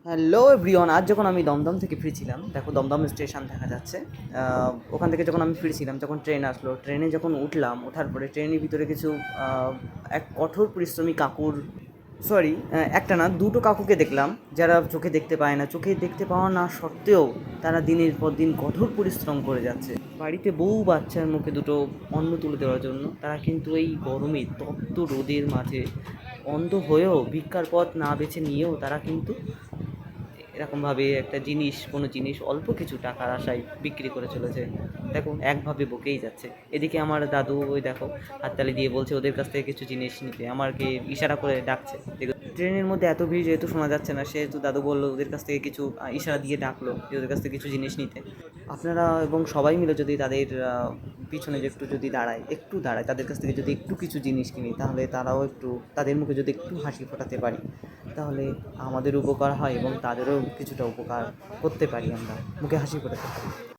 Hello everyone, আজ যখন আমি দমদম থেকে ফিরছিলাম, দেখো দমদম স্টেশন দেখা যাচ্ছে। ওখান থেকে যখন আমি ফিরছিলাম, যখন ট্রেন আসলো, ট্রেনে যখন উঠলাম, ওঠার পরে ট্রেনের ভিতরে কিছু এক কঠোর পরিশ্রমী কাকুর, সরি, একটা না দুটো কাকুকে দেখলাম, যারা চোখে দেখতে পায় না, চোখে দেখতে পাওয়া না সত্ত্বেও তারা দিনের পর দিন কঠোর পরিশ্রম করে যাচ্ছে বাড়িতে বউ বাচ্চার মুখে দুটো অন্ন তুলে দেওয়ার জন্য। তারা কিন্তু এই গরমে তপ্ত রোদের মাঝে অন্ধ হয়েও, ভিক্ষার পথ না বেছে নিয়েও তারা কিন্তু এরকমভাবে একটা জিনিস, কোনো জিনিস অল্প কিছু টাকার আশায় বিক্রি করে চলেছে। দেখো একভাবে বকেই যাচ্ছে। এদিকে আমার দাদু, ওই দেখো, হাততালি দিয়ে বলছে ওদের কাছ থেকে কিছু জিনিস নিতে, আমাকে ইশারা করে ডাকছে। দেখো ট্রেনের মধ্যে এত ভিড়, যেহেতু শোনা যাচ্ছে না, সেহেতু দাদু বললো ওদের কাছ থেকে কিছু, ইশারা দিয়ে ডাকলো যে ওদের কাছ থেকে কিছু জিনিস নিতে। আপনারা এবং সবাই মিলে যদি তাদের পিছনে যে একটু দাঁড়ায়, তাদের কাছ থেকে যদি একটু কিছু জিনিস কিনি, তাহলে তারাও একটু, তাদের মুখে যদি একটু হাসি ফোটাতে পারি, তাহলে আমাদের উপকার হয় এবং তাদেরও কিছুটা উপকার করতে পারি, আমরা মুখে হাসি ফোটাতে পারি।